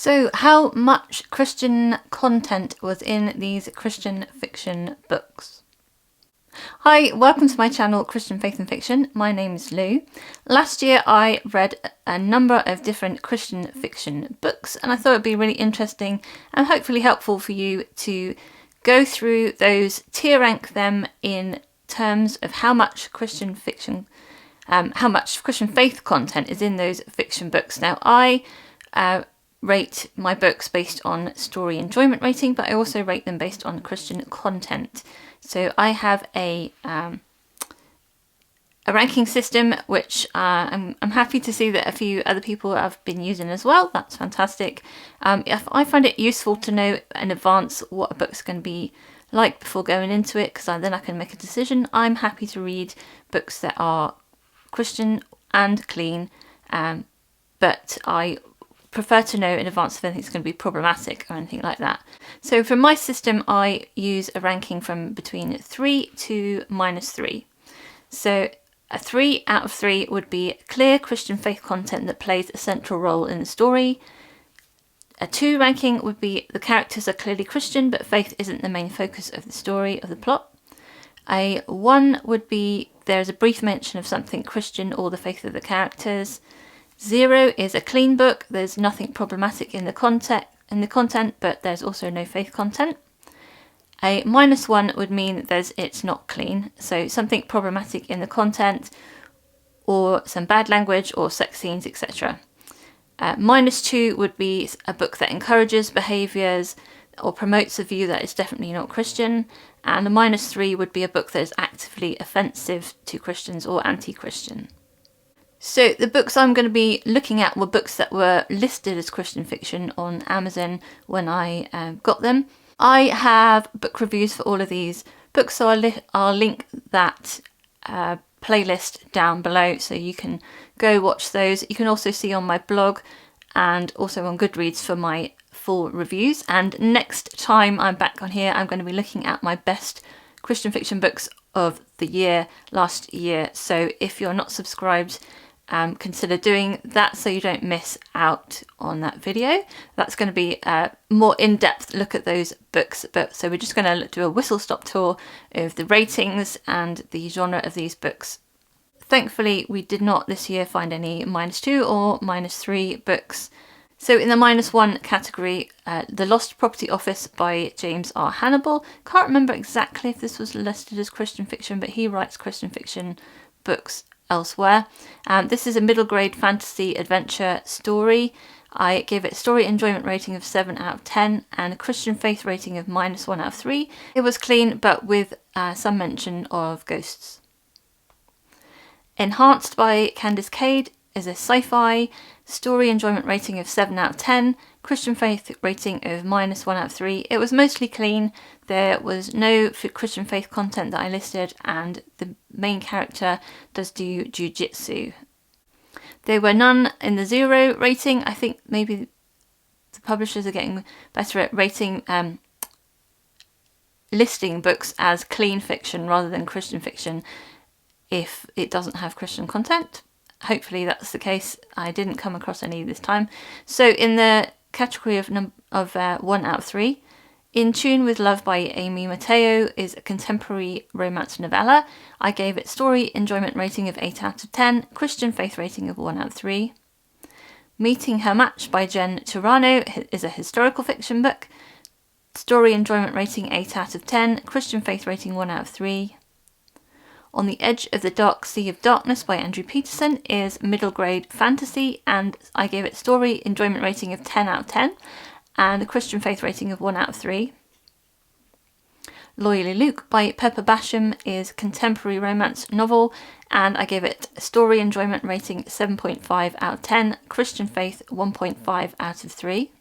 So, how much Christian content was in these Christian fiction books? Hi, welcome to my channel Christian Faith and Fiction. My name is Lou. Last year I read a number of different Christian fiction books, and I thought it'd be really interesting and hopefully helpful for you to go through those, tier rank them in terms of how much Christian fiction, how much Christian faith content is in those fiction books. Now, I rate my books based on story enjoyment rating, but I also rate them based on Christian content. So I have a ranking system which I'm happy to see that a few other people have been using as well. That's fantastic. If I find it useful to know in advance what a book's going to be like before going into it, because then I can make a decision. I'm happy to read books that are Christian and clean, but I prefer to know in advance if anything's going to be problematic or anything like that. So for my system, I use a ranking from between 3 to -3. So a 3 out of 3 would be clear Christian faith content that plays a central role in the story. A 2 ranking would be the characters are clearly Christian, but faith isn't the main focus of the story, of the plot. A 1 would be there's a brief mention of something Christian or the faith of the characters. 0 is a clean book. There's nothing problematic in the content, but there's also no faith content. A -1 would mean it's not clean, so something problematic in the content, or some bad language, or sex scenes, etc. -2 would be a book that encourages behaviours or promotes a view that is definitely not Christian, and a -3 would be a book that is actively offensive to Christians or anti-Christian. So the books I'm going to be looking at were books that were listed as Christian fiction on Amazon when I got them. I have book reviews for all of these books, so I'll link that playlist down below so you can go watch those. You can also see on my blog and also on Goodreads for my full reviews. And next time I'm back on here, I'm going to be looking at my best Christian fiction books of the year, last year. So if you're not subscribed, consider doing that so you don't miss out on that video. That's going to be a more in-depth look at those books. So we're just going to do a whistle-stop tour of the ratings and the genre of these books. Thankfully, we did not this year find any -2 or -3 books. So in the -1 category, The Lost Property Office by James R. Hannibal. Can't remember exactly if this was listed as Christian fiction, but he writes Christian fiction books elsewhere. This is a middle grade fantasy adventure story. I gave it a story enjoyment rating of 7 out of 10 and a Christian faith rating of -1 out of 3. It was clean, but with some mention of ghosts. Enhanced by Candice Cade is a sci-fi story enjoyment rating of 7 out of 10, Christian faith rating of -1 out of 3. It was mostly clean. There was no Christian faith content that I listed, and the main character does do jiu-jitsu. There were none in the 0 rating. I think maybe the publishers are getting better at rating, listing books as clean fiction rather than Christian fiction if it doesn't have Christian content. Hopefully that's the case. I didn't come across any this time. So in the category of 1 out of 3, In Tune with Love by Amy Mateo is a contemporary romance novella. I gave it story enjoyment rating of 8 out of 10, Christian faith rating of 1 out of 3. Meeting Her Match by Jen Turano is a historical fiction book. Story enjoyment rating 8 out of 10, Christian faith rating 1 out of 3. On the Edge of the Dark Sea of Darkness by Andrew Peterson is middle grade fantasy, and I gave it story enjoyment rating of 10 out of 10 and a Christian faith rating of 1 out of 3. Loyally Luke by Pepper Basham is contemporary romance novel, and I gave it a story enjoyment rating 7.5 out of 10, Christian faith 1.5 out of 3.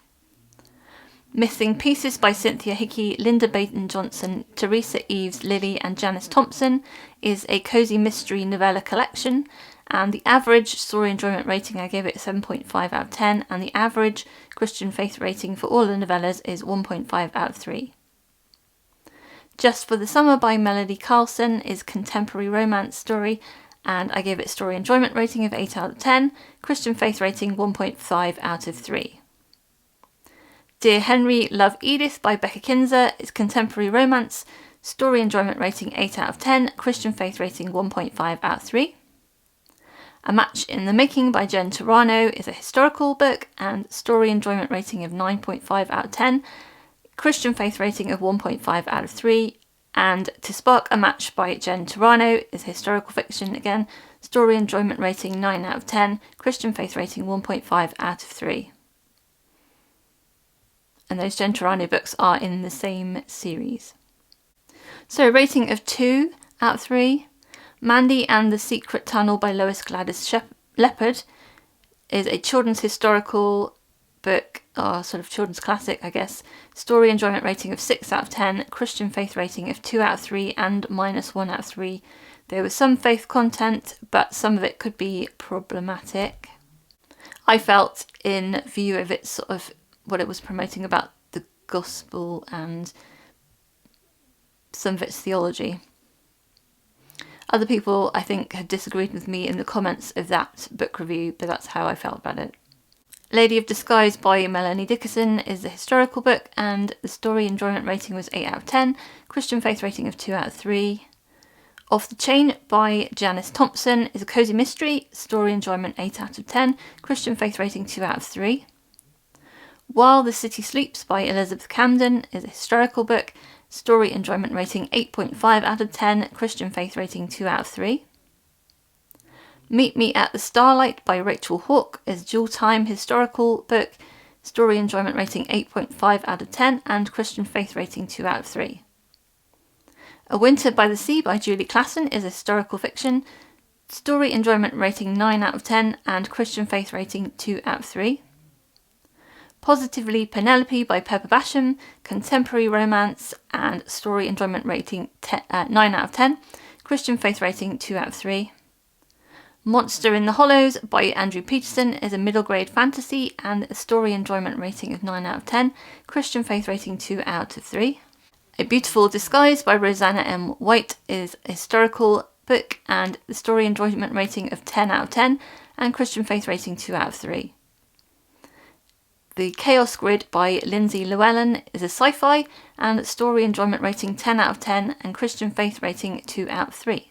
Missing Pieces by Cynthia Hickey, Linda Baton Johnson, Teresa Eves Lilly and Janice Thompson is a cozy mystery novella collection, and the average story enjoyment rating I gave it 7.5 out of 10, and the average Christian faith rating for all the novellas is 1.5 out of 3. Just for the Summer by Melody Carlson is contemporary romance story, and I gave it story enjoyment rating of 8 out of 10, Christian faith rating 1.5 out of 3. Dear Henry, Love Edith by Becca Kinzer is contemporary romance. Story enjoyment rating 8 out of 10. Christian faith rating 1.5 out of 3. A Match in the Making by Jen Turano is a historical book and story enjoyment rating of 9.5 out of 10. Christian faith rating of 1.5 out of 3. And To Spark a Match by Jen Turano is historical fiction again. Story enjoyment rating 9 out of 10. Christian faith rating 1.5 out of 3. And those Jen Turano books are in the same series. So rating of 2 out of 3. Mandy and the Secret Tunnel by Lois Gladys Leopard is a children's historical book, or sort of children's classic, I guess. Story enjoyment rating of 6 out of 10. Christian faith rating of 2 out of 3 and -1 out of 3. There was some faith content, but some of it could be problematic. I felt, in view of it, sort of what it was promoting about the gospel and some of its theology. Other people, I think, had disagreed with me in the comments of that book review, but that's how I felt about it. Lady of Disguise by Melanie Dickerson is a historical book, and the story enjoyment rating was 8 out of 10. Christian faith rating of 2 out of 3. Off the Chain by Janice Thompson is a cozy mystery. Story enjoyment 8 out of 10. Christian faith rating 2 out of 3. While the City Sleeps by Elizabeth Camden is a historical book. Story enjoyment rating 8.5 out of 10. Christian faith rating 2 out of 3. Meet Me at the Starlight by Rachel Hawke is a dual-time historical book. Story enjoyment rating 8.5 out of 10 and Christian faith rating 2 out of 3. A Winter by the Sea by Julie Klassen is a historical fiction. Story enjoyment rating 9 out of 10 and Christian faith rating 2 out of 3. Positively Penelope by Pepper Basham, contemporary romance and story enjoyment rating 9 out of 10, Christian faith rating 2 out of 3. Monster in the Hollows by Andrew Peterson is a middle grade fantasy and a story enjoyment rating of 9 out of 10, Christian faith rating 2 out of 3. A Beautiful Disguise by Rosanna M. White is a historical book and the story enjoyment rating of 10 out of 10 and Christian faith rating 2 out of 3. The Chaos Grid by Lindsay Llewellyn is a sci-fi and story enjoyment rating 10 out of 10 and Christian faith rating 2 out of 3.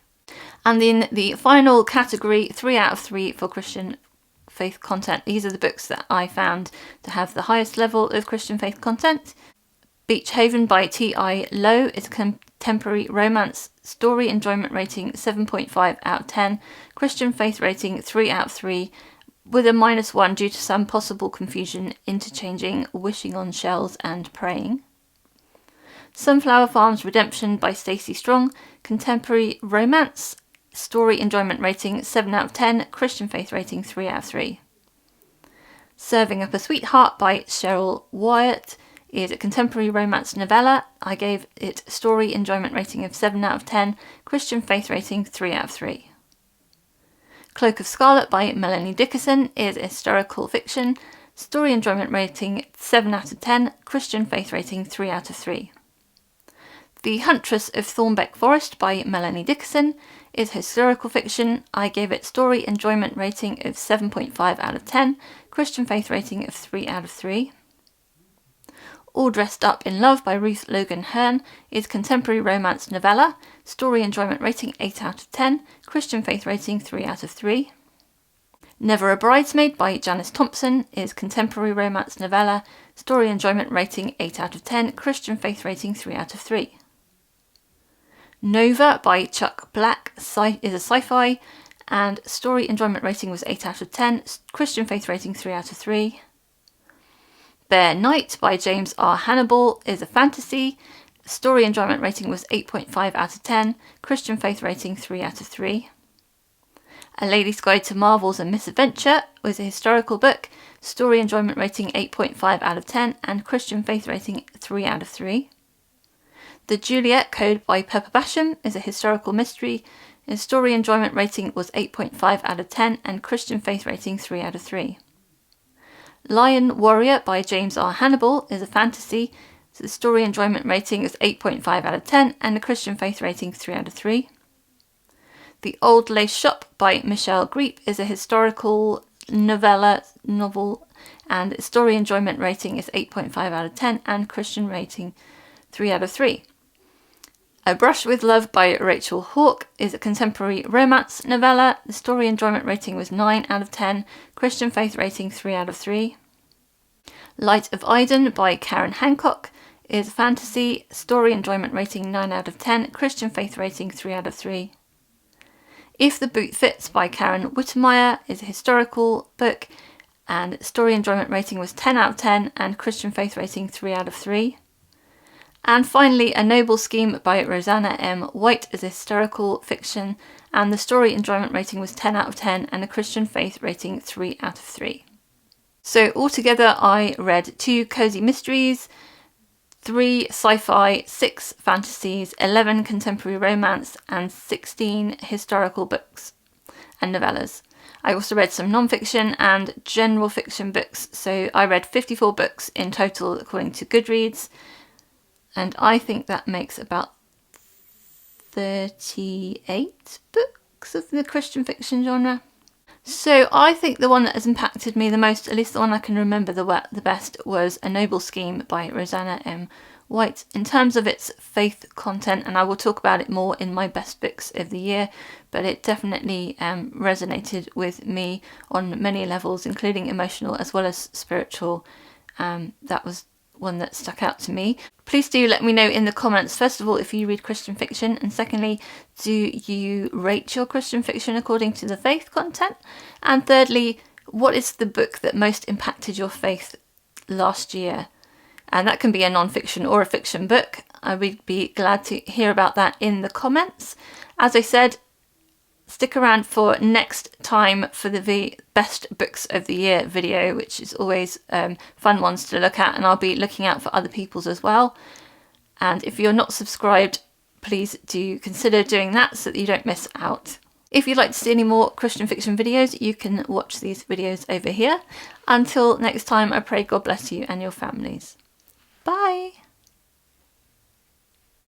And in the final category, 3 out of 3 for Christian faith content. These are the books that I found to have the highest level of Christian faith content. Beach Haven by T.I. Lowe is a contemporary romance, story enjoyment rating 7.5 out of 10, Christian faith rating 3 out of 3, with a -1 due to some possible confusion interchanging wishing on shells and praying. Sunflower Farms Redemption by Stacey Strong, contemporary romance, story enjoyment rating 7 out of 10, Christian faith rating 3 out of 3. Serving Up a Sweetheart by Cheryl Wyatt is a contemporary romance novella. I gave it story enjoyment rating of 7 out of 10, Christian faith rating 3 out of 3. Cloak of Scarlet by Melanie Dickerson is a historical fiction, story enjoyment rating 7 out of 10, Christian faith rating 3 out of 3. The Huntress of Thornbeck Forest by Melanie Dickerson is historical fiction. I gave it story enjoyment rating of 7.5 out of 10, Christian faith rating of 3 out of 3. All Dressed Up in Love by Ruth Logan Hearn is contemporary romance novella, story enjoyment rating 8 out of 10, Christian faith rating 3 out of 3. Never a Bridesmaid by Janice Thompson is contemporary romance novella, story enjoyment rating 8 out of 10, Christian faith rating 3 out of 3. Nova by Chuck Black is a sci-fi and story enjoyment rating was 8 out of 10, Christian faith rating 3 out of 3. Bear Night by James R. Hannibal is a fantasy. Story enjoyment rating was 8.5 out of 10. Christian faith rating 3 out of 3. A Lady's Guide to Marvels and Misadventure was a historical book. Story enjoyment rating 8.5 out of 10 and Christian faith rating 3 out of 3. The Juliet Code by Pepper Basham is a historical mystery. Its story enjoyment rating was 8.5 out of 10 and Christian faith rating 3 out of 3. Lion Warrior by James R. Hannibal is a fantasy. So the story enjoyment rating is 8.5 out of 10 and the Christian faith rating 3 out of 3. The Old Lace Shop by Michelle Greep is a historical novel and story enjoyment rating is 8.5 out of 10, and Christian rating 3 out of 3. A Brush with Love by Rachel Hawke is a contemporary romance novella. The story enjoyment rating was 9 out of 10, Christian faith rating 3 out of 3. Light of Iden by Karen Hancock is a fantasy, story enjoyment rating 9 out of 10, Christian faith rating 3 out of 3. If the Boot Fits by Karen Wittemeyer is a historical book, and story enjoyment rating was 10 out of 10, and Christian faith rating 3 out of 3. And finally, A Noble Scheme by Rosanna M. White is a historical fiction, and the story enjoyment rating was 10 out of 10, and a Christian faith rating 3 out of 3. So altogether, I read 2 cozy mysteries, 3 sci-fi, 6 fantasies, 11 contemporary romance, and 16 historical books and novellas. I also read some non-fiction and general fiction books, so I read 54 books in total according to Goodreads, and I think that makes about 38 books of the Christian fiction genre. So I think the one that has impacted me the most, at least the one I can remember the best, was A Noble Scheme by Rosanna M. White, in terms of its faith content, and I will talk about it more in my best books of the year, but it definitely resonated with me on many levels, including emotional as well as spiritual. That was one that stuck out to me. Please do let me know in the comments, first of all, if you read Christian fiction, and secondly, do you rate your Christian fiction according to the faith content? And thirdly, what is the book that most impacted your faith last year? And that can be a non-fiction or a fiction book. I would be glad to hear about that in the comments. As I said, stick around for next time for the best books of the year video, which is always fun ones to look at, and I'll be looking out for other people's as well. And if you're not subscribed, please do consider doing that so that you don't miss out. If you'd like to see any more Christian fiction videos, you can watch these videos over here. Until next time, I pray God bless you and your families. Bye!